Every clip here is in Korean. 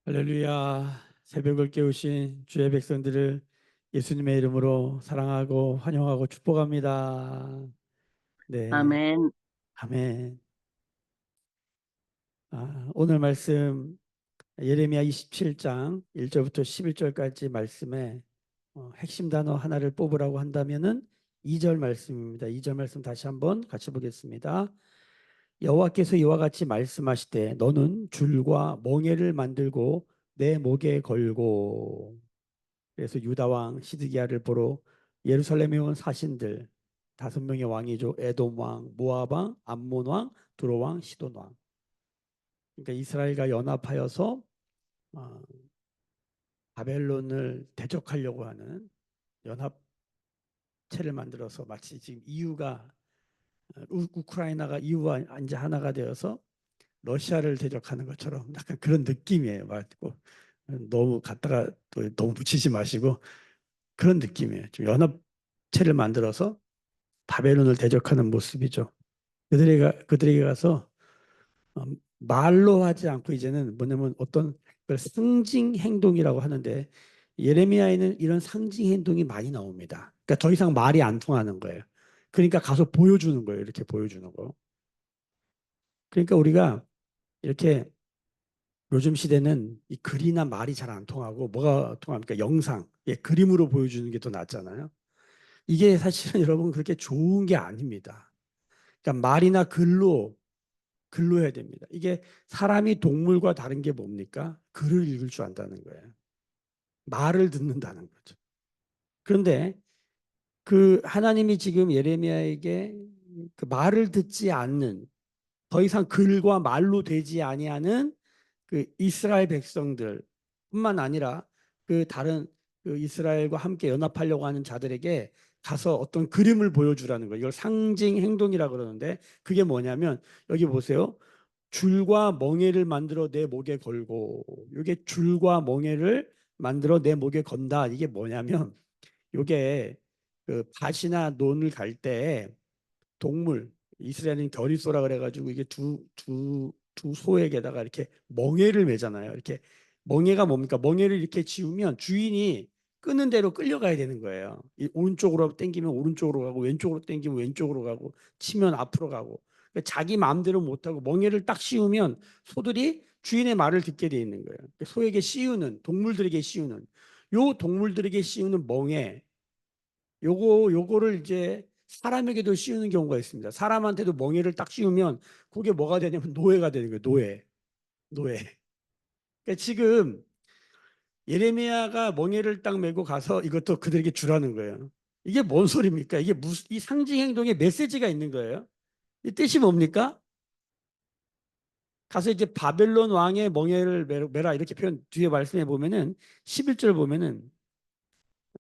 할렐루야. 새벽을 깨우신 주의 백성들을 예수님의 이름으로 사랑하고 환영하고 축복합니다. 네, 아멘. 아멘. 오늘 말씀 예레미야 27장 1절부터 11절까지 말씀에 핵심 단어 하나를 뽑으라고 한다면은 2절 말씀입니다. 2절 말씀 다시 한번 같이 보겠습니다. 여호와께서 이와 같이 말씀하시되 너는 줄과 멍에를 만들고 내 목에 걸고. 그래서 유다 왕 시드기야를 보러 예루살렘에 온 사신들 5명의 왕이죠. 에돔 왕, 모압 왕, 암몬 왕, 두로 왕, 시돈 왕. 그러니까 이스라엘과 연합하여서 어, 바벨론을 대적하려고 하는 연합체를 만들어서 마치 지금 EU가 우크라이나가 EU와 이제 하나가 되어서 러시아를 대적하는 것처럼 약간 그런 느낌이에요. 맞고 너무 갖다가 또 너무 붙이지 마시고 그런 느낌이에요. 좀 연합체를 만들어서 바벨론을 대적하는 모습이죠. 그들에게 가서 말로 하지 않고 이제는 뭐냐면 어떤 상징 행동이라고 하는데 예레미야에는 이런 상징 행동이 많이 나옵니다. 그러니까 더 이상 말이 안 통하는 거예요. 그러니까 가서 보여주는 거예요. 이렇게 보여주는 거. 그러니까 우리가 이렇게 요즘 시대는 이 글이나 말이 잘 안 통하고 뭐가 통합니까? 영상, 예, 그림으로 보여주는 게 더 낫잖아요. 이게 사실은 여러분 그렇게 좋은 게 아닙니다. 그러니까 말이나 글로 해야 됩니다. 이게 사람이 동물과 다른 게 뭡니까? 글을 읽을 줄 안다는 거예요. 말을 듣는다는 거죠. 그런데 그 하나님이 지금 예레미야에게 그 말을 듣지 않는 더 이상 글과 말로 되지 아니하는 그 이스라엘 백성들뿐만 아니라 그 다른 그 이스라엘과 함께 연합하려고 하는 자들에게 가서 어떤 그림을 보여주라는 거예요. 이걸 상징 행동이라 그러는데 그게 뭐냐면 여기 보세요. 줄과 멍에를 만들어 내 목에 걸고 이게 줄과 멍에를 만들어 내 목에 건다. 이게 뭐냐면 이게 그 밭이나 논을 갈 때 동물 이스라엘은 겨리소라 그래가지고 이게 두 소에게다가 이렇게 멍에를 매잖아요. 이렇게 멍에가 뭡니까? 멍에를 이렇게 지우면 주인이 끄는 대로 끌려가야 되는 거예요. 이 오른쪽으로 당기면 오른쪽으로 가고 왼쪽으로 당기면 왼쪽으로 가고 치면 앞으로 가고 그러니까 자기 마음대로 못하고 멍에를 딱 씌우면 소들이 주인의 말을 듣게 돼 있는 거예요. 소에게 씌우는 동물들에게 씌우는 요 동물들에게 씌우는 멍에 요거를 이제 사람에게도 씌우는 경우가 있습니다. 사람한테도 멍에를 딱 씌우면 그게 뭐가 되냐면 노예가 되는 거예요. 노예. 그러니까 지금 예레미야가 멍에를 딱 메고 가서 이것도 그들에게 주라는 거예요. 이게 뭔 소리입니까? 이게 무슨 이 상징 행동에 메시지가 있는 거예요. 이 뜻이 뭡니까? 가서 이제 바벨론 왕의 멍에를 메라 이렇게 표현 뒤에 말씀해 보면은 11절 보면은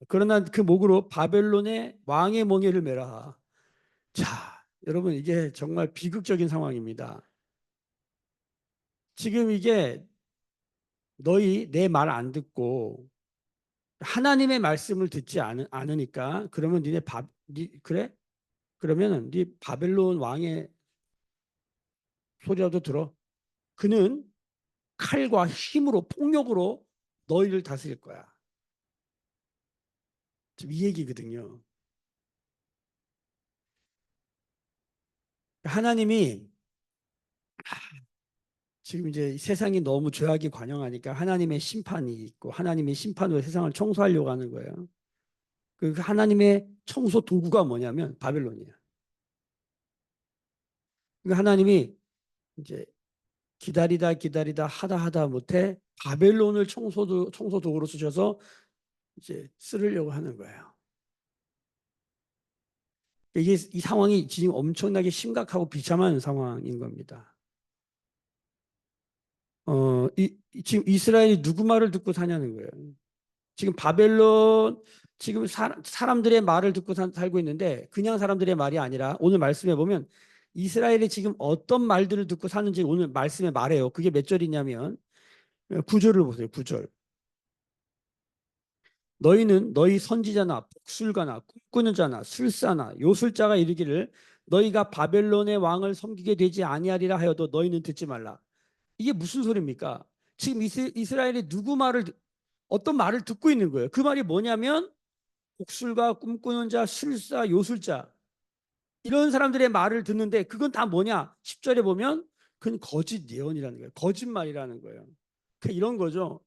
그러나 그 목으로 바벨론의 왕의 멍에를 메라. 자, 여러분 이게 정말 비극적인 상황입니다. 지금 이게 너희 내 말 안 듣고 하나님의 말씀을 듣지 않으니까 그러면 그래? 그러면은 네 바벨론 왕의 소리라도 들어. 그는 칼과 힘으로 폭력으로 너희를 다스릴 거야. 지금 이 얘기거든요. 하나님이 지금 이제 세상이 너무 죄악이 관영하니까 하나님의 심판이 있고 하나님의 심판으로 세상을 청소하려고 하는 거예요. 그 하나님의 청소 도구가 뭐냐면 바벨론이에요. 그러니까 하나님이 이제 기다리다 하다 못해 바벨론을 청소 도구로 쓰셔서 이제 쓰려고 하는 거예요. 이게 이 상황이 지금 엄청나게 심각하고 비참한 상황인 겁니다. 지금 이스라엘이 누구 말을 듣고 사냐는 거예요. 지금 바벨론 지금 사람들의 말을 듣고 살고 있는데 그냥 사람들의 말이 아니라 오늘 말씀해 보면 이스라엘이 지금 어떤 말들을 듣고 사는지 오늘 말씀에 말해요. 그게 몇 절이냐면 9절을 보세요. 9절. 너희는 너희 선지자나 복술가나 꿈꾸는 자나 술사나 요술자가 이르기를 너희가 바벨론의 왕을 섬기게 되지 아니하리라 하여도 너희는 듣지 말라. 이게 무슨 소리입니까? 지금 이스라엘이 누구 말을 어떤 말을 듣고 있는 거예요. 그 말이 뭐냐면 복술가, 꿈꾸는 자, 술사, 요술자 이런 사람들의 말을 듣는데 그건 다 뭐냐? 10절에 보면 그건 거짓 예언이라는 거예요. 거짓말이라는 거예요. 그러니까 이런 거죠.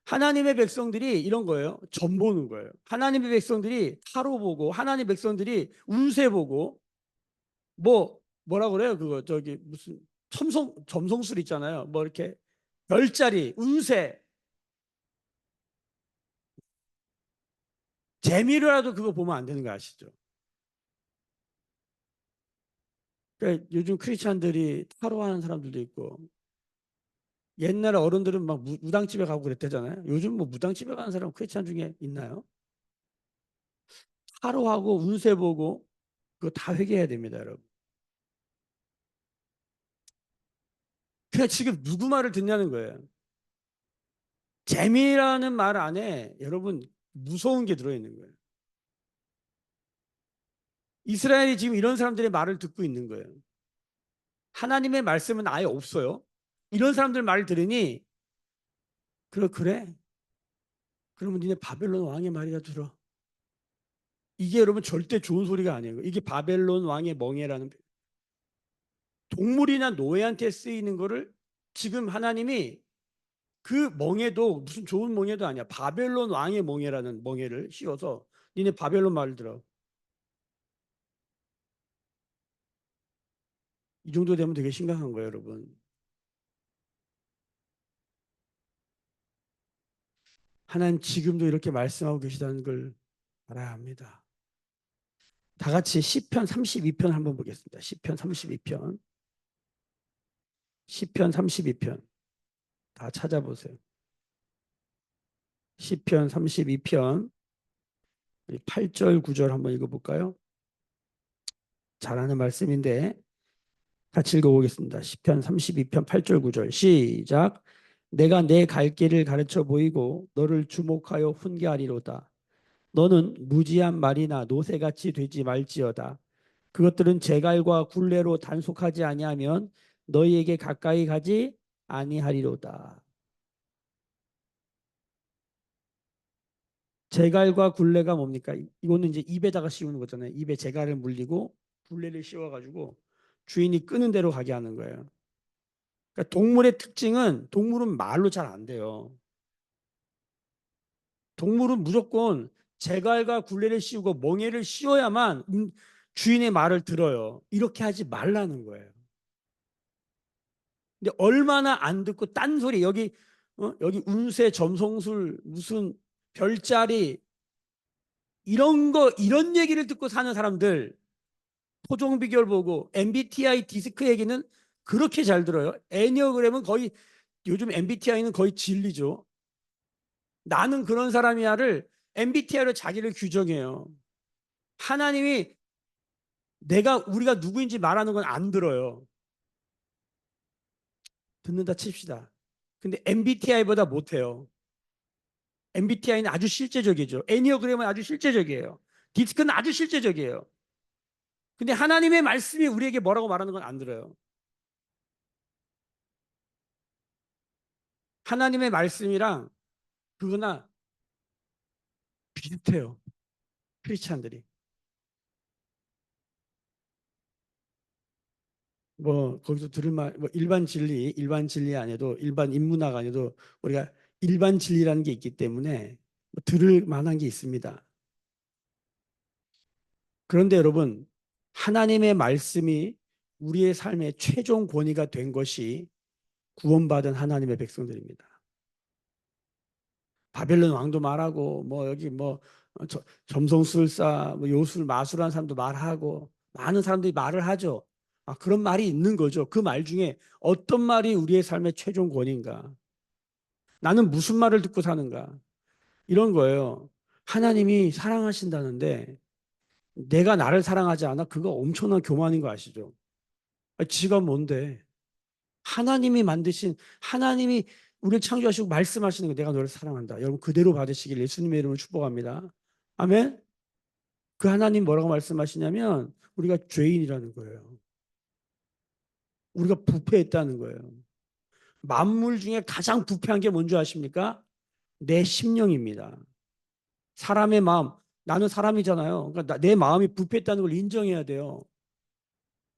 하나님의 백성들이 이런 거예요. 점 보는 거예요. 하나님의 백성들이 타로 보고 하나님의 백성들이 운세 보고 뭐라 그래요? 그거 저기 무슨 점성술 있잖아요. 뭐 이렇게 별자리, 운세, 재미로라도 그거 보면 안 되는 거 아시죠? 그러니까 요즘 크리스찬들이 타로 하는 사람들도 있고 옛날 어른들은 막 무당집에 가고 그랬대잖아요. 요즘 뭐 무당집에 가는 사람 크리스찬 중에 있나요? 타로하고 운세 보고 그거 다 회개해야 됩니다, 여러분. 그냥 지금 누구 말을 듣냐는 거예요. 재미라는 말 안에 여러분 무서운 게 들어있는 거예요. 이스라엘이 지금 이런 사람들의 말을 듣고 있는 거예요. 하나님의 말씀은 아예 없어요. 이런 사람들 말을 들으니 그래. 그러면 니네 바벨론 왕의 말이라 들어. 이게 여러분 절대 좋은 소리가 아니에요. 이게 바벨론 왕의 멍에라는 동물이나 노예한테 쓰이는 거를 지금 하나님이 그 멍에도 무슨 좋은 멍에도 아니야. 바벨론 왕의 멍에라는 멍에를 씌워서 니네 바벨론 말을 들어. 이 정도 되면 되게 심각한 거예요, 여러분. 하나님 지금도 이렇게 말씀하고 계시다는 걸 알아야 합니다. 다 같이 시편 32편 한번 보겠습니다. 시편 32편. 시편 32편. 다 찾아보세요. 시편 32편 8절 9절 한번 읽어볼까요? 잘하는 말씀인데 같이 읽어보겠습니다. 시편 32편 8절 9절 시작. 내가 내 갈 길을 가르쳐 보이고 너를 주목하여 훈계하리로다. 너는 무지한 말이나 노새같이 되지 말지어다. 그것들은 제갈과 굴레로 단속하지 아니하면 너희에게 가까이 가지 아니하리로다. 제갈과 굴레가 뭡니까? 이거는 이제 입에다가 씌우는 거잖아요. 입에 제갈을 물리고 굴레를 씌워가지고 주인이 끄는 대로 가게 하는 거예요. 그러니까 동물의 특징은 동물은 말로 잘 안 돼요. 동물은 무조건 제갈과 굴레를 씌우고 멍에를 씌워야만 주인의 말을 들어요. 이렇게 하지 말라는 거예요. 근데 얼마나 안 듣고 딴소리 여기 운세 점성술 무슨 별자리 이런 얘기를 듣고 사는 사람들 토종 비결 보고 MBTI 디스크 얘기는 그렇게 잘 들어요. 애니어그램은 거의 요즘 MBTI는 거의 진리죠. 나는 그런 사람이야를 MBTI로 자기를 규정해요. 하나님이 우리가 누구인지 말하는 건 안 들어요. 듣는다 칩시다. 근데 MBTI보다 못해요. MBTI는 아주 실제적이죠. 애니어그램은 아주 실제적이에요. 디스크는 아주 실제적이에요. 근데 하나님의 말씀이 우리에게 뭐라고 말하는 건 안 들어요. 하나님의 말씀이랑 그거나 비슷해요. 크리스찬들이. 뭐 거기서 들을 뭐 일반 진리 아니어도 일반 인문학 아니어도 우리가 일반 진리라는 게 있기 때문에 뭐 들을 만한 게 있습니다. 그런데 여러분 하나님의 말씀이 우리의 삶의 최종 권위가 된 것이 구원받은 하나님의 백성들입니다. 바벨론 왕도 말하고 뭐 여기 뭐 점성술사 뭐 요술 마술하는 사람도 말하고 많은 사람들이 말을 하죠. 그런 말이 있는 거죠. 그 말 중에 어떤 말이 우리의 삶의 최종 권위인가? 나는 무슨 말을 듣고 사는가? 이런 거예요. 하나님이 사랑하신다는데 내가 나를 사랑하지 않아? 그거 엄청난 교만인 거 아시죠? 지가 뭔데? 하나님이 우리를 창조하시고 말씀하시는 거 내가 너를 사랑한다. 여러분 그대로 받으시길 예수님의 이름으로 축복합니다. 아멘. 그 하나님 뭐라고 말씀하시냐면 우리가 죄인이라는 거예요. 우리가 부패했다는 거예요. 만물 중에 가장 부패한 게 뭔지 아십니까? 내 심령입니다. 사람의 마음. 나는 사람이잖아요. 그러니까 내 마음이 부패했다는 걸 인정해야 돼요.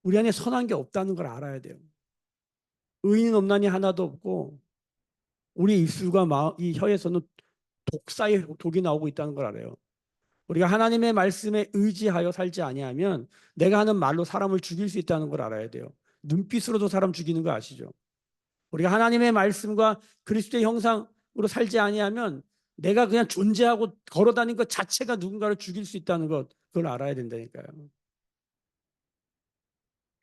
우리 안에 선한 게 없다는 걸 알아야 돼요. 의인은 없나니 하나도 없고 우리 입술과 이 혀에서는 독사의 독이 나오고 있다는 걸 알아요. 우리가 하나님의 말씀에 의지하여 살지 아니하면 내가 하는 말로 사람을 죽일 수 있다는 걸 알아야 돼요. 눈빛으로도 사람 죽이는 거 아시죠? 우리가 하나님의 말씀과 그리스도의 형상으로 살지 아니하면 내가 그냥 존재하고 걸어다니는 것 자체가 누군가를 죽일 수 있다는 것, 그걸 알아야 된다니까요.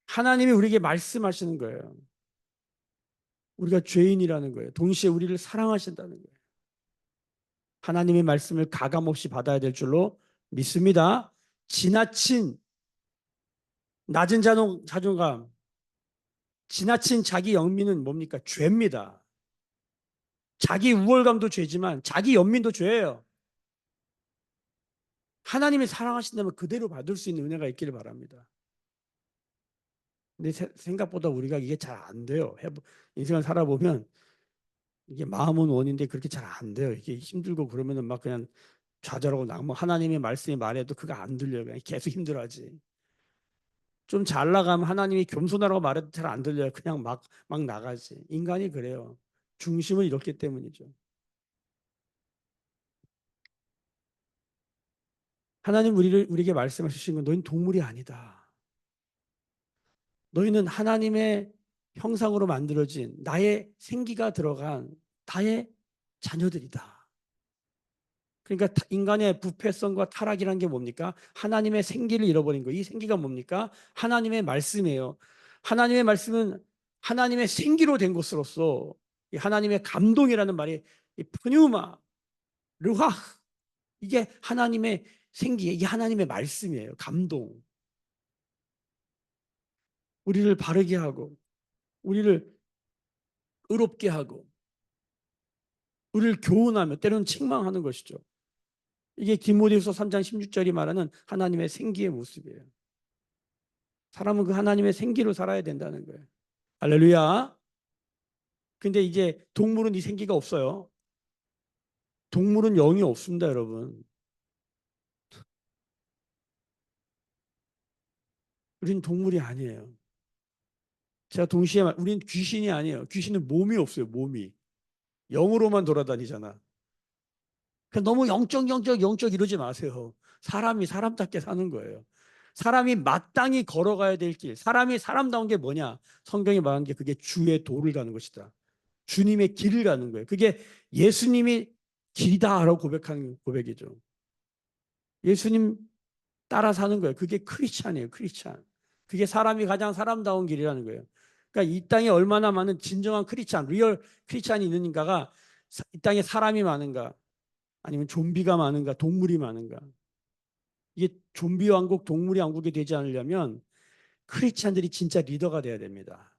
하나님이 우리에게 말씀하시는 거예요. 우리가 죄인이라는 거예요. 동시에 우리를 사랑하신다는 거예요. 하나님의 말씀을 가감없이 받아야 될 줄로 믿습니다. 지나친 낮은 자존감, 지나친 자기 영민은 뭡니까? 죄입니다. 자기 우월감도 죄지만 자기 연민도 죄예요. 하나님이 사랑하신다면 그대로 받을 수 있는 은혜가 있기를 바랍니다. 근데 생각보다 우리가 이게 잘 안 돼요. 인생을 살아보면 이게 마음은 원인데 그렇게 잘 안 돼요. 이게 힘들고 그러면은 막 그냥 좌절하고 뭐 하나님의 말씀이 말해도 그거 안 들려요. 그냥 계속 힘들어하지. 좀 잘 나가면 하나님이 겸손하라고 말해도 잘 안 들려요. 그냥 막 나가지. 인간이 그래요. 중심을 잃었기 때문이죠. 하나님 우리에게 말씀하신 건 너희는 동물이 아니다. 너희는 하나님의 형상으로 만들어진 나의 생기가 들어간 나의 자녀들이다. 그러니까 인간의 부패성과 타락이라는 게 뭡니까? 하나님의 생기를 잃어버린 거예요. 이 생기가 뭡니까? 하나님의 말씀이에요. 하나님의 말씀은 하나님의 생기로 된 것으로서 하나님의 감동이라는 말이 푸뉴마, 르화, 이게 하나님의 생기, 이게 하나님의 말씀이에요. 감동. 우리를 바르게 하고 우리를 의롭게 하고 우리를 교훈하며 때로는 책망하는 것이죠. 이게 디모데후서 3장 16절이 말하는 하나님의 생기의 모습이에요. 사람은 그 하나님의 생기로 살아야 된다는 거예요. 할렐루야. 근데 이제 동물은 이 생기가 없어요. 동물은 영이 없습니다, 여러분. 우린 동물이 아니에요. 제가 동시에 우린 귀신이 아니에요. 귀신은 몸이 없어요, 몸이. 영으로만 돌아다니잖아. 그러니까 너무 영적 이러지 마세요. 사람이 사람답게 사는 거예요. 사람이 마땅히 걸어가야 될 길, 사람이 사람다운 게 뭐냐? 성경이 말한 게 그게 주의 도를 가는 것이다. 주님의 길을 가는 거예요. 그게 예수님이 길이다라고 고백하는 고백이죠. 예수님 따라 사는 거예요. 그게 크리스찬이에요. 크리스찬. 그게 사람이 가장 사람다운 길이라는 거예요. 그러니까 이 땅에 얼마나 많은 진정한 크리스찬, 리얼 크리스찬이 있는가가 이 땅에 사람이 많은가 아니면 좀비가 많은가 동물이 많은가. 이게 좀비 왕국 동물이 왕국이 되지 않으려면 크리스찬들이 진짜 리더가 돼야 됩니다.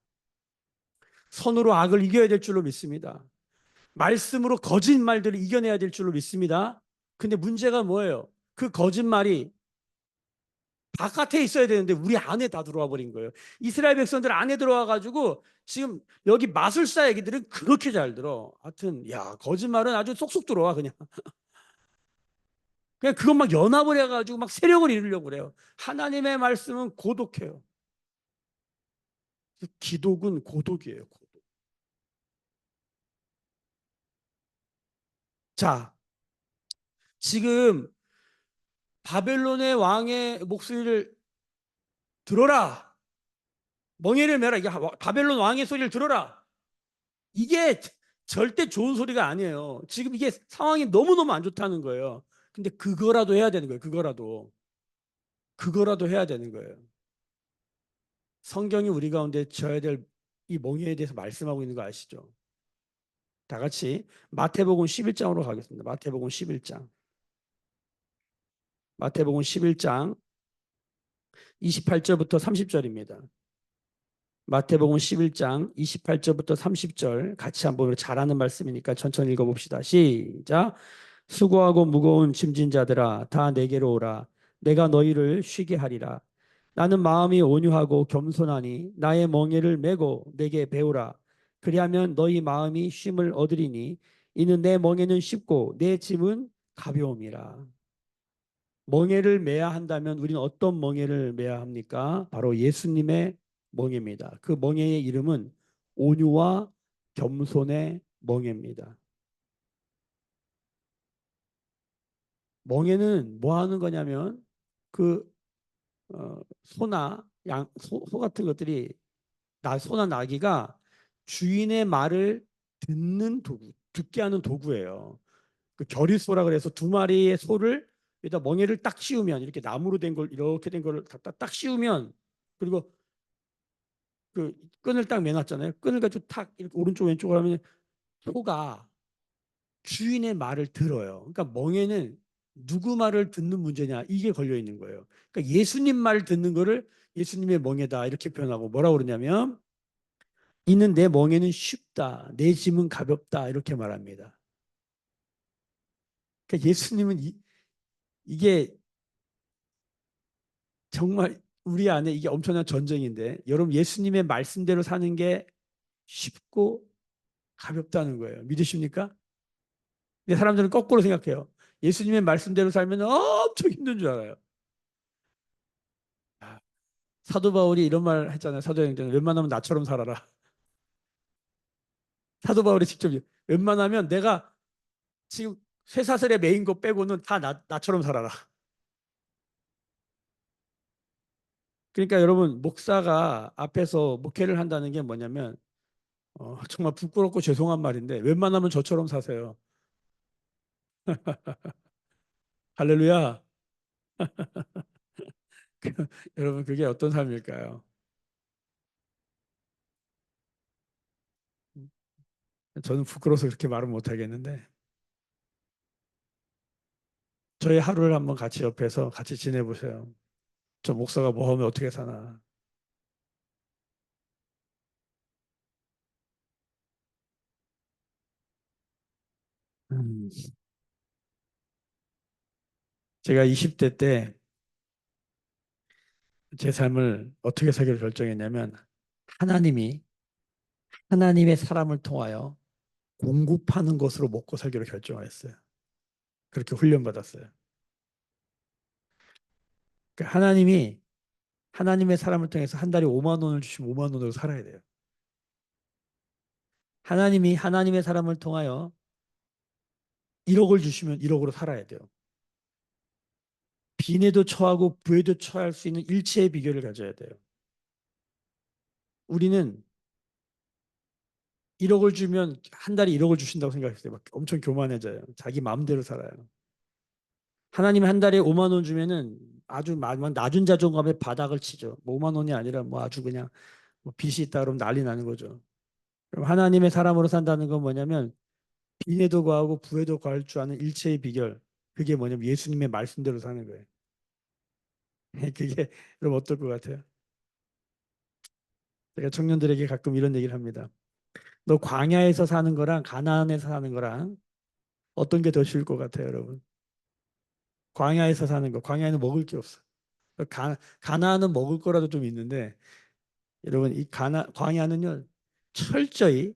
선으로 악을 이겨야 될 줄로 믿습니다. 말씀으로 거짓말들을 이겨내야 될 줄로 믿습니다. 근데 문제가 뭐예요? 그 거짓말이 바깥에 있어야 되는데 우리 안에 다 들어와 버린 거예요. 이스라엘 백성들 안에 들어와 가지고 지금 여기 마술사 얘기들은 그렇게 잘 들어. 하여튼 야 거짓말은 아주 쏙쏙 들어와 그냥. 그냥 그것 막 연합을 해가지고 막 세력을 이루려고 그래요. 하나님의 말씀은 고독해요. 기독은 고독이에요. 고독. 자, 지금 바벨론의 왕의 목소리를 들어라. 멍에를 메라. 이게 바벨론 왕의 소리를 들어라. 이게 절대 좋은 소리가 아니에요. 지금 이게 상황이 너무너무 안 좋다는 거예요. 근데 그거라도 해야 되는 거예요. 그거라도 해야 되는 거예요. 성경이 우리 가운데 져야 될 이 멍에에 대해서 말씀하고 있는 거 아시죠? 다 같이 마태복음 11장으로 가겠습니다. 마태복음 11장. 마태복음 11장 28절부터 30절입니다. 마태복음 11장 28절부터 30절 같이 한번 잘하는 말씀이니까 천천히 읽어봅시다. 시작. 수고하고 무거운 짐진 자들아 다 내게로 오라. 내가 너희를 쉬게 하리라. 나는 마음이 온유하고 겸손하니 나의 멍에를 메고 내게 배우라. 그리하면 너희 마음이 쉼을 얻으리니 이는 내 멍에는 쉽고 내 짐은 가벼움이라. 멍에를 매야 한다면 우리는 어떤 멍에를 매야 합니까? 바로 예수님의 멍에입니다. 그 멍에의 이름은 온유와 겸손의 멍에입니다. 멍에는 뭐 하는 거냐면 그 소나 소 같은 것들이 소나 나귀가 주인의 말을 듣는 도구, 듣게 하는 도구예요. 그 결의소라 그래서 두 마리의 소를 여기다 멍에를 딱 씌우면 이렇게 나무로 된 걸 이렇게 된 거를 갖다 딱 씌우면 그리고 그 끈을 딱 매놨잖아요. 끈을 가지고 탁 이렇게 오른쪽 왼쪽으로 하면 소가 주인의 말을 들어요. 그러니까 멍에는 누구 말을 듣는 문제냐 이게 걸려 있는 거예요. 그러니까 예수님 말을 듣는 거를 예수님의 멍에다 이렇게 표현하고 뭐라고 그러냐면 이는 내 멍에는 쉽다. 내 짐은 가볍다. 이렇게 말합니다. 그러니까 예수님은 이게 정말 우리 안에 이게 엄청난 전쟁인데 여러분 예수님의 말씀대로 사는 게 쉽고 가볍다는 거예요. 믿으십니까? 근데 사람들은 거꾸로 생각해요. 예수님의 말씀대로 살면 엄청 힘든 줄 알아요. 아, 사도 바울이 이런 말 했잖아요. 사도행전 웬만하면 나처럼 살아라. 사도 바울이 직접 웬만하면 내가 지금 쇠사슬에 매인 거 빼고는 다 나처럼 살아라. 그러니까 여러분 목사가 앞에서 목회를 한다는 게 뭐냐면 정말 부끄럽고 죄송한 말인데 웬만하면 저처럼 사세요. 할렐루야. 여러분 그게 어떤 삶일까요? 저는 부끄러워서 그렇게 말은 못하겠는데 저희 하루를 한번 같이 옆에서 같이 지내보세요. 저 목사가 뭐 하면 어떻게 사나. 음, 제가 20대 때 제 삶을 어떻게 살기로 결정했냐면 하나님이 하나님의 사람을 통하여 공급하는 것으로 먹고 살기로 결정했어요. 그렇게 훈련받았어요. 그러니까 하나님이 하나님의 사람을 통해서 한 달에 5만 원을 주시면 5만 원으로 살아야 돼요. 하나님이 하나님의 사람을 통하여 1억을 주시면 1억으로 살아야 돼요. 빈에도 처하고 부에도 처할 수 있는 일체의 비결을 가져야 돼요. 우리는 1억을 주면 한 달에 1억을 주신다고 생각했어요. 막 엄청 교만해져요. 자기 마음대로 살아요. 하나님이 한 달에 5만 원 주면은 아주 낮은 자존감의 바닥을 치죠. 뭐 5만 원이 아니라 뭐 아주 그냥 뭐 빚이 있다 그러면 난리 나는 거죠. 그럼 하나님의 사람으로 산다는 건 뭐냐면 빈에도 과하고 부에도 과할 줄 아는 일체의 비결. 그게 뭐냐면 예수님의 말씀대로 사는 거예요. 그게 여러분 어떨 것 같아요? 제가 청년들에게 가끔 이런 얘기를 합니다. 너 광야에서 사는 거랑 가나안에서 사는 거랑 어떤 게 더 쉬울 것 같아요, 여러분? 광야에서 사는 거. 광야에는 먹을 게 없어. 가나안은 먹을 거라도 좀 있는데 여러분 이 광야는요 철저히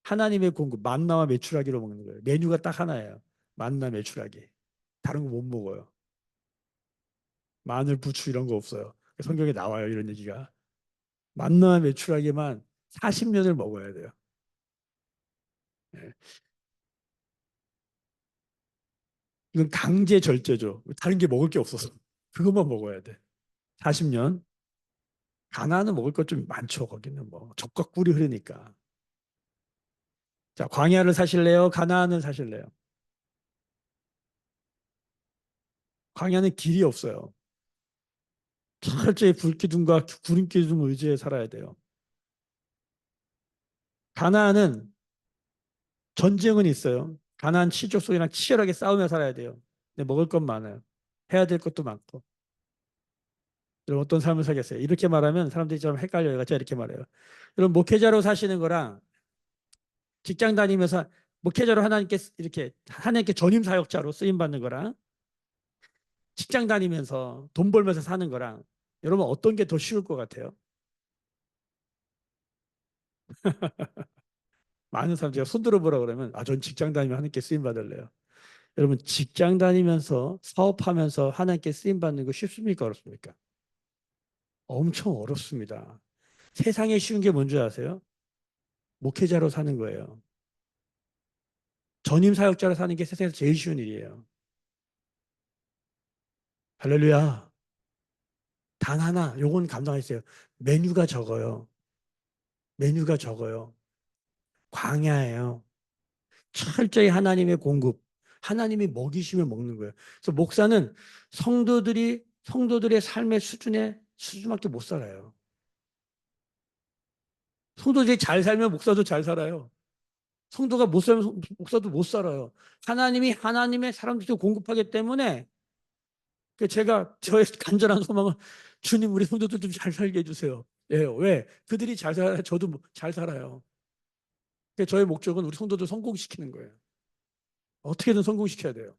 하나님의 공급 만나와 메추라기로 먹는 거예요. 메뉴가 딱 하나예요. 만나 메추라기. 다른 거 못 먹어요. 마늘, 부추 이런 거 없어요. 성경에 나와요 이런 얘기가. 만나와 메추라기만 40년을 먹어야 돼요. 예. 이건 강제 절제죠. 다른 게 먹을 게 없어서 그것만 먹어야 돼. 40년. 가나안은 먹을 것 좀 많죠. 거기는 뭐 적과 꿀이 흐르니까. 자, 광야를 사실래요? 가나안을 사실래요? 광야는 길이 없어요. 철저히 불기둥과 구름기둥 의지에 살아야 돼요. 가나안은 전쟁은 있어요. 가나안 치족 속이랑 치열하게 싸우며 살아야 돼요. 근데 먹을 건 많아요. 해야 될 것도 많고. 여러분 어떤 삶을 살겠어요? 이렇게 말하면 사람들이 좀 헷갈려요. 제가 이렇게 말해요. 여러분 목회자로 사시는 거랑 직장 다니면서 목회자로 하나님께 이렇게 하나님께 전임 사역자로 쓰임 받는 거랑 직장 다니면서 돈 벌면서 사는 거랑 여러분 어떤 게 더 쉬울 것 같아요? 많은 사람 제가 손 들어보라 그러면 전 직장 다니면 하나님께 쓰임 받을래요. 여러분 직장 다니면서 사업하면서 하나님께 쓰임 받는 거 쉽습니까? 어렵습니까? 엄청 어렵습니다. 세상에 쉬운 게 뭔지 아세요? 목회자로 사는 거예요. 전임 사역자로 사는 게 세상에서 제일 쉬운 일이에요. 할렐루야. 단 하나, 요건 감당했어요. 메뉴가 적어요. 메뉴가 적어요. 광야예요. 철저히 하나님의 공급, 하나님이 먹이시면 먹는 거예요. 그래서 목사는 성도들의 삶의 수준밖에 못 살아요. 성도들이 잘 살면 목사도 잘 살아요. 성도가 못 살면 목사도 못 살아요. 하나님이 하나님의 사람들을 공급하기 때문에 제가 저의 간절한 소망은 주님 우리 성도들 좀 잘 살게 해주세요. 예, 왜? 그들이 잘 살아야 저도 잘 살아요. 저의 목적은 우리 성도들 성공시키는 거예요. 어떻게든 성공시켜야 돼요.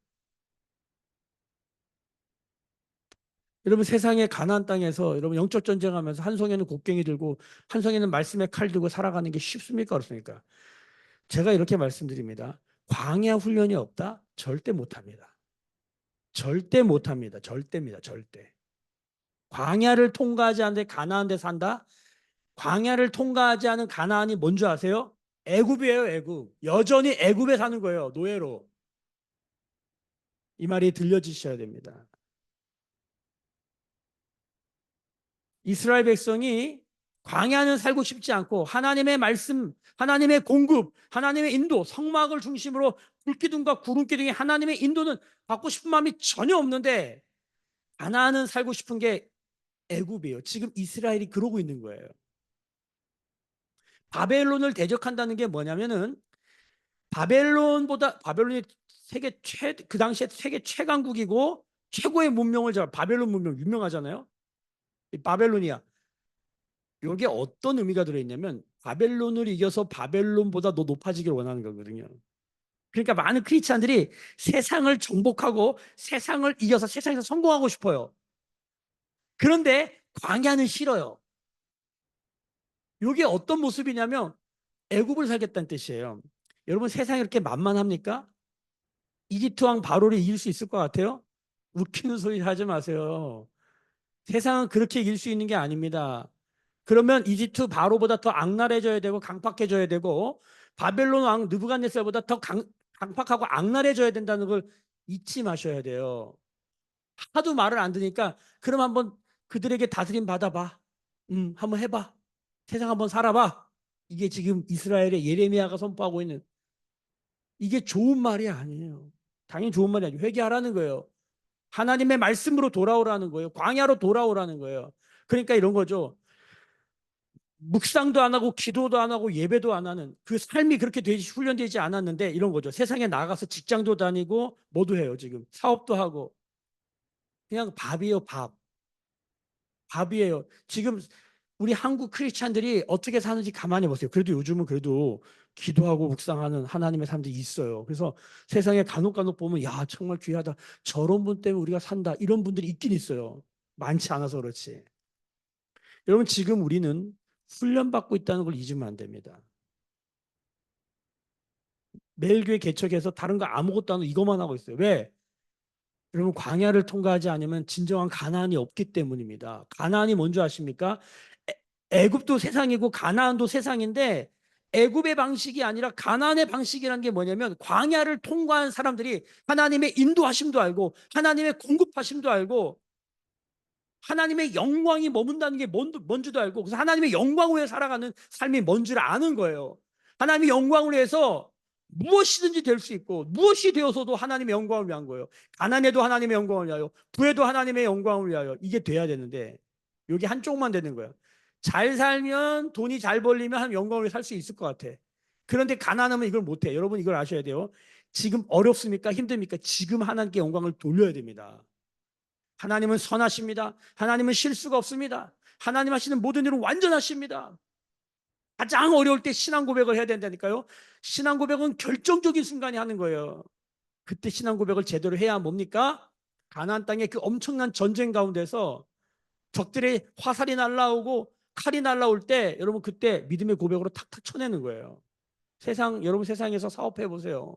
여러분 세상의 가나안 땅에서 여러분 영적 전쟁하면서 한 손에는 곡괭이 들고 한 손에는 말씀의 칼 들고 살아가는 게 쉽습니까? 어렵습니까? 제가 이렇게 말씀드립니다. 광야 훈련이 없다? 절대 못합니다. 절대 못합니다. 절대입니다. 절대. 광야를 통과하지 않는데 가나안 데 산다? 광야를 통과하지 않은 가나안이 뭔지 아세요? 애굽이에요. 애굽. 여전히 애굽에 사는 거예요. 노예로. 이 말이 들려지셔야 됩니다. 이스라엘 백성이 광야는 살고 싶지 않고 하나님의 말씀, 하나님의 공급, 하나님의 인도, 성막을 중심으로 불기둥과 구름기둥이 하나님의 인도는 받고 싶은 마음이 전혀 없는데 가나안은 살고 싶은 게 애굽이에요. 지금 이스라엘이 그러고 있는 거예요. 바벨론을 대적한다는 게 뭐냐면은 바벨론이 그 당시에 세계 최강국이고 최고의 문명을 바벨론 문명 유명하잖아요. 바벨론이야. 이게 어떤 의미가 들어있냐면 바벨론을 이겨서 바벨론보다 더 높아지기를 원하는 거거든요. 그러니까 많은 크리스찬들이 세상을 정복하고 세상을 이겨서 세상에서 성공하고 싶어요. 그런데 광야는 싫어요. 이게 어떤 모습이냐면 애굽을 살겠다는 뜻이에요. 여러분 세상이 이렇게 만만합니까? 이집트 왕 바로를 이길 수 있을 것 같아요? 웃기는 소리 하지 마세요. 세상은 그렇게 이길 수 있는 게 아닙니다. 그러면 이집트 바로보다 더 악랄해져야 되고 강팍해져야 되고 바벨론 왕 느부갓네살보다 더 강팍하고 악랄해져야 된다는 걸 잊지 마셔야 돼요. 하도 말을 안 듣니까 그럼 한번 그들에게 다스림 받아봐. 한번 해봐. 세상 한번 살아봐. 이게 지금 이스라엘의 예레미야가 선포하고 있는 이게 좋은 말이 아니에요. 당연히 좋은 말이 아니에요. 회개하라는 거예요. 하나님의 말씀으로 돌아오라는 거예요. 광야로 돌아오라는 거예요. 그러니까 이런 거죠. 묵상도 안 하고 기도도 안 하고 예배도 안 하는 그 삶이 그렇게 훈련되지 않았는데 이런 거죠. 세상에 나가서 직장도 다니고 뭐도 해요. 지금 사업도 하고 그냥 밥이에요. 밥이에요. 지금 우리 한국 크리스찬들이 어떻게 사는지 가만히 보세요. 그래도 요즘은 그래도 기도하고 묵상하는 하나님의 사람들이 있어요. 그래서 세상에 간혹 보면 야 정말 귀하다. 저런 분 때문에 우리가 산다. 이런 분들이 있긴 있어요. 많지 않아서 그렇지. 여러분 지금 우리는 훈련받고 있다는 걸 잊으면 안 됩니다. 매일 교회 개척해서 다른 거 아무것도 안 하고 이것만 하고 있어요. 왜? 여러분 광야를 통과하지 않으면 진정한 가나안이 없기 때문입니다. 가나안이 뭔지 아십니까? 애굽도 세상이고 가나안도 세상인데 애굽의 방식이 아니라 가나안의 방식이라는 게 뭐냐면 광야를 통과한 사람들이 하나님의 인도하심도 알고 하나님의 공급하심도 알고 하나님의 영광이 머문다는 게 뭔지도 알고 그래서 하나님의 영광을 위해 살아가는 삶이 뭔지를 아는 거예요. 하나님의 영광을 위해서 무엇이든지 될 수 있고 무엇이 되어서도 하나님의 영광을 위한 거예요. 가난해도 하나님의 영광을 위하여 부해도 하나님의 영광을 위하여 이게 돼야 되는데 여기 한쪽만 되는 거예요. 잘 살면 돈이 잘 벌리면 하나님 영광을 위해 살 수 있을 것 같아. 그런데 가난하면 이걸 못해. 여러분 이걸 아셔야 돼요. 지금 어렵습니까? 힘듭니까? 지금 하나님께 영광을 돌려야 됩니다. 하나님은 선하십니다. 하나님은 실수가 없습니다. 하나님 하시는 모든 일은 완전하십니다. 가장 어려울 때 신앙 고백을 해야 된다니까요. 신앙 고백은 결정적인 순간에 하는 거예요. 그때 신앙 고백을 제대로 해야 뭡니까? 가나안 땅의 그 엄청난 전쟁 가운데서 적들의 화살이 날라오고 칼이 날라올 때 여러분 그때 믿음의 고백으로 탁탁 쳐내는 거예요. 여러분 세상에서 사업해 보세요.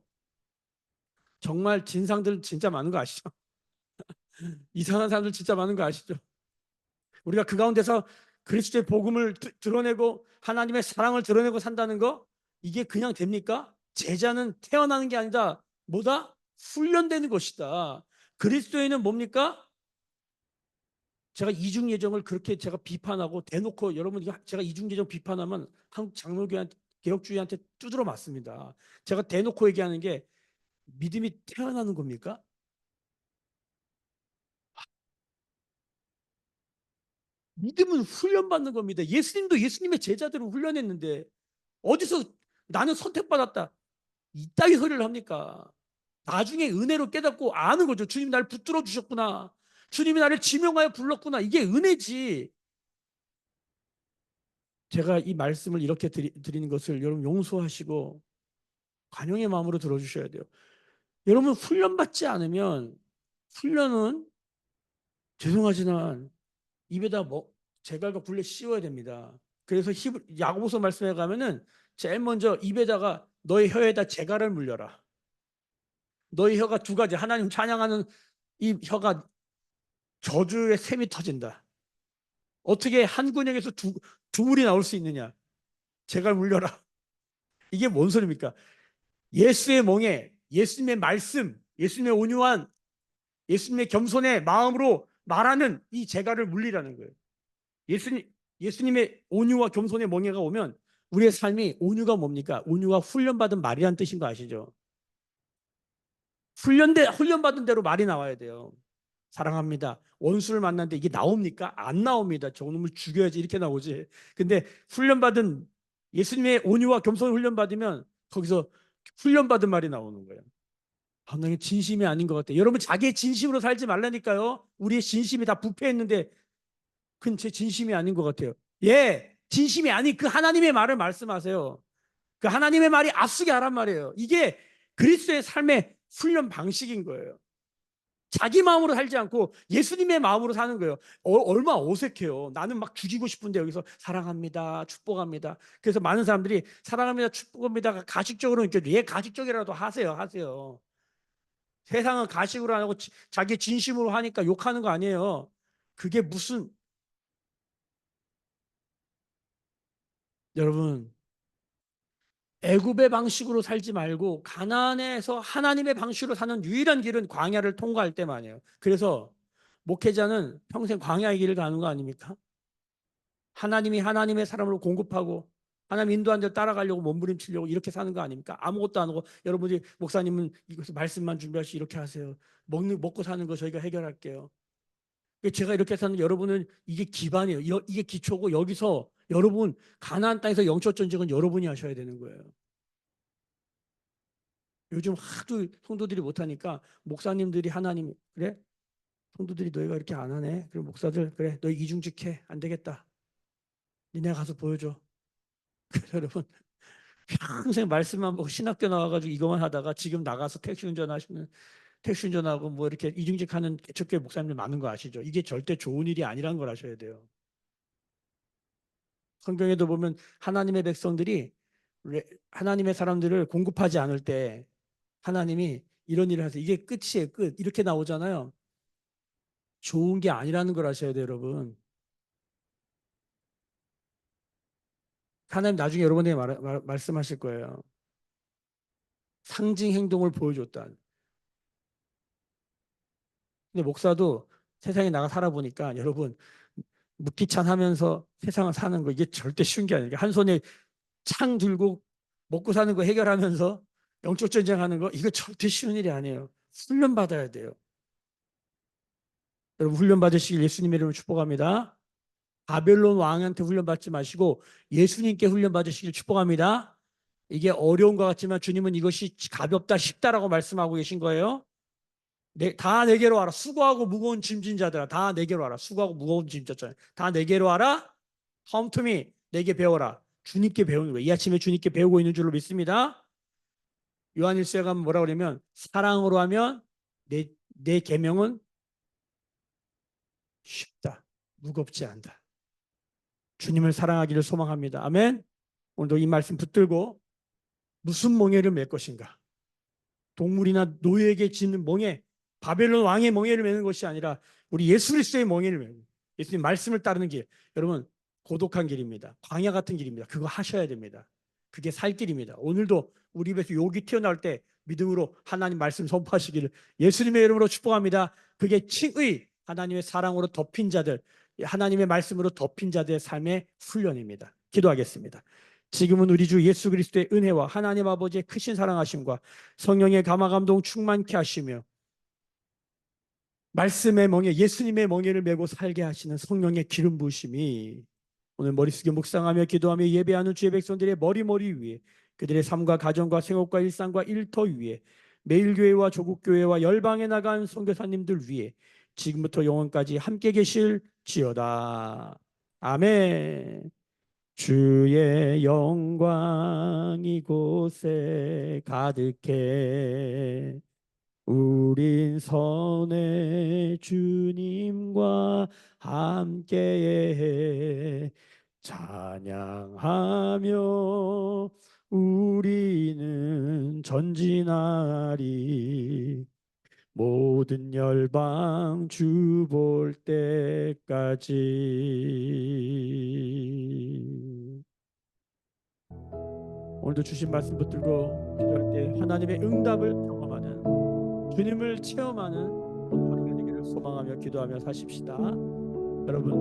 정말 진상들 진짜 많은 거 아시죠? 이상한 사람들 진짜 많은 거 아시죠? 우리가 그 가운데서 그리스도의 복음을 드러내고 하나님의 사랑을 드러내고 산다는 거, 이게 그냥 됩니까? 제자는 태어나는 게 아니다. 뭐다? 훈련되는 것이다. 그리스도인은 뭡니까? 제가 이중 예정을 그렇게 제가 비판하고 대놓고, 여러분 제가 이중 예정 비판하면 한국 장로교한테, 개혁주의한테 두드러 맞습니다. 제가 대놓고 얘기하는 게 믿음이 태어나는 겁니까? 믿음은 훈련받는 겁니다. 예수님도 예수님의 제자들을 훈련했는데 어디서 나는 선택받았다, 이따위 소리를 합니까? 나중에 은혜로 깨닫고 아는 거죠. 주님 나를 붙들어 주셨구나. 주님이 나를 지명하여 불렀구나. 이게 은혜지. 제가 이 말씀을 이렇게 드리는 것을 여러분 용서하시고 관용의 마음으로 들어주셔야 돼요. 여러분 훈련받지 않으면, 훈련은 죄송하지만 입에다 제갈과 굴레 씌워야 됩니다. 그래서 야고보서 말씀에 가면은 제일 먼저 입에다가 너의 혀에다 제갈을 물려라. 너희 혀가 두 가지, 하나님 찬양하는 이 혀가 저주의 샘이 터진다. 어떻게 한 군형에서 두 물이 나올 수 있느냐? 제갈 물려라. 이게 뭔 소리입니까? 예수의 멍에, 예수님의 말씀, 예수님의 온유한, 예수님의 겸손의 마음으로 말하는 이 제갈을 물리라는 거예요. 예수님의 온유와 겸손의 멍에가 오면 우리의 삶이, 온유가 뭡니까? 온유가 훈련받은 말이란 뜻인 거 아시죠? 훈련받은 대로 말이 나와야 돼요. 사랑합니다. 원수를 만났는데 이게 나옵니까? 안 나옵니다. 저놈을 죽여야지 이렇게 나오지. 근데 훈련받은, 예수님의 온유와 겸손을 훈련받으면 거기서 훈련받은 말이 나오는 거예요. 나는 진심이 아닌 것 같아요. 여러분 자기의 진심으로 살지 말라니까요. 우리의 진심이 다 부패했는데 그건 제 진심이 아닌 것 같아요. 예, 진심이 아닌 그 하나님의 말을 말씀하세요. 그 하나님의 말이 앞서게 하란 말이에요. 이게 그리스도의 삶의 훈련 방식인 거예요. 자기 마음으로 살지 않고 예수님의 마음으로 사는 거예요. 얼마나 어색해요. 나는 막 죽이고 싶은데 여기서 사랑합니다, 축복합니다. 그래서 많은 사람들이 사랑합니다, 축복합니다 가식적으로 느껴져. 예, 가식적이라도 하세요. 세상은 가식으로 안 하고 자기 진심으로 하니까 욕하는 거 아니에요. 그게 무슨, 여러분 애굽의 방식으로 살지 말고 가나안에서 하나님의 방식으로 사는 유일한 길은 광야를 통과할 때만이에요. 그래서 목회자는 평생 광야의 길을 가는 거 아닙니까? 하나님이 하나님의 사람으로 공급하고 하나님 인도한 대로 따라가려고 몸부림치려고 이렇게 사는 거 아닙니까? 아무것도 안 하고 여러분이, 목사님은 이것을 말씀만 준비하시 이렇게 하세요. 먹고 사는 거 저희가 해결할게요. 제가 이렇게 사는, 여러분은 이게 기반이에요. 이게 기초고, 여기서 여러분 가나안 땅에서 영적 전쟁은 여러분이 하셔야 되는 거예요. 요즘 하도 성도들이 못하니까 목사님들이, 하나님 그래? 성도들이 너희가 이렇게 안 하네. 그럼 목사들, 그래 너희 이중직해. 안 되겠다. 니네 가서 보여줘. 그래서 여러분 평생 말씀만 보고 신학교 나와가지고 이것만 하다가 지금 나가서 택시 운전하고 뭐 이렇게 이중직하는 개척교회 목사님들 많은 거 아시죠? 이게 절대 좋은 일이 아니라는 걸 아셔야 돼요. 성경에도 보면 하나님의 백성들이, 하나님의 사람들을 공급하지 않을 때 하나님이 이런 일을 하세요. 이게 끝이에요, 끝. 이렇게 나오잖아요. 좋은 게 아니라는 걸 아셔야 돼요, 여러분. 하나님 나중에 여러분에게 말씀하실 거예요. 상징 행동을 보여줬다. 근데 목사도 세상에 나가 살아보니까, 여러분 무기찬하면서 세상을 사는 거 이게 절대 쉬운 게 아니에요. 한 손에 창 들고 먹고 사는 거 해결하면서 영적 전쟁하는 거, 이거 절대 쉬운 일이 아니에요. 훈련 받아야 돼요. 여러분 훈련 받으시길 예수님의 이름으로 축복합니다. 바벨론 왕한테 훈련 받지 마시고 예수님께 훈련 받으시길 축복합니다. 이게 어려운 것 같지만 주님은 이것이 가볍다, 쉽다라고 말씀하고 계신 거예요. 다 내게로 와라. 수고하고 무거운 짐진 자들아, 다 내게로 와라. 수고하고 무거운 짐 졌잖아요. 다 내게로 와라. Come to me. 내게 배워라. 주님께 배우는 거예요. 이 아침에 주님께 배우고 있는 줄로 믿습니다. 요한일서에 가면 뭐라 그러냐면, 사랑으로 하면 내 계명은 쉽다, 무겁지 않다. 주님을 사랑하기를 소망합니다. 아멘. 오늘도 이 말씀 붙들고 무슨 멍에를 맬 것인가? 동물이나 노예에게 짓는 멍에, 바벨론 왕의 멍에를 매는 것이 아니라 우리 예수 그리스도의 멍에를 매는, 예수님 말씀을 따르는 길. 여러분, 고독한 길입니다. 광야 같은 길입니다. 그거 하셔야 됩니다. 그게 살 길입니다. 오늘도 우리 입에서 욕이 튀어나올 때 믿음으로 하나님 말씀 선포하시기를 예수님의 이름으로 축복합니다. 그게 칭의, 하나님의 사랑으로 덮인 자들, 하나님의 말씀으로 덮인 자들의 삶의 훈련입니다. 기도하겠습니다. 지금은 우리 주 예수 그리스도의 은혜와 하나님 아버지의 크신 사랑하심과 성령의 감화감동 충만케 하시며 말씀의 멍에, 예수님의 멍에를 메고 살게 하시는 성령의 기름 부으심이 오늘 머리 숙여 묵상하며 기도하며 예배하는 주의 백성들의 머리 위에, 그들의 삶과 가정과 생업과 일상과 일터 위에, 매일교회와 조국교회와 열방에 나간 선교사님들 위에 지금부터 영원까지 함께 계실지어다. 아멘. 주의 영광 이곳에 가득해 우린 선의 주님과 함께해 찬양하며 우리는 전진하리 모든 열방 주 볼 때까지. 오늘도 주신 말씀 붙들고 기도할 때 하나님의 응답을 경험하는, 주님을 체험하는 오늘 하루가 되기를 소망하며 기도하며 사십시다. 여러분,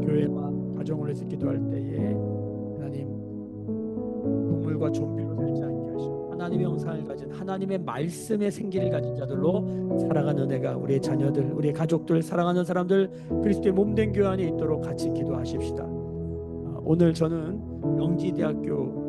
교회와 가정을 위해서 기도할 때에 하나님 동물과 좀비로 살지 않게 하시고 하나님의 형상을 가진, 하나님의 말씀의 생기를 가진 자들로 살아가는 은혜가 우리의 자녀들, 우리의 가족들, 사랑하는 사람들 그리스도의 몸된 교회 안에 있도록 같이 기도하십시다. 오늘 저는 영지대학교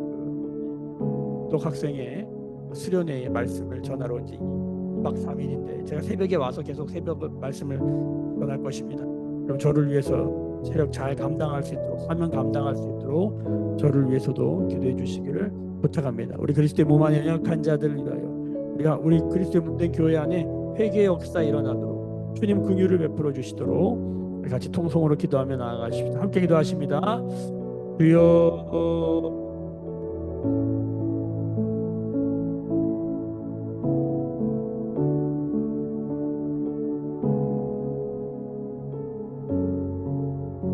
독학생의 수련회의 말씀을 전하러 온 지 2박 3일인데 제가 새벽에 와서 계속 새벽 말씀을 전할 것입니다. 그럼 저를 위해서 체력 잘 감당할 수 있도록, 화면 감당할 수 있도록 저를 위해서도 기도해 주시기를 부탁합니다. 우리 그리스도의 몸 안에 연약한 자들을 위하여 우리 그리스도의 몸된 교회 안에 회개의 역사 일어나도록 주님 긍휼을 베풀어 주시도록 우리 같이 통성으로 기도하며 나아가십시다. 함께 기도하십니다. 주여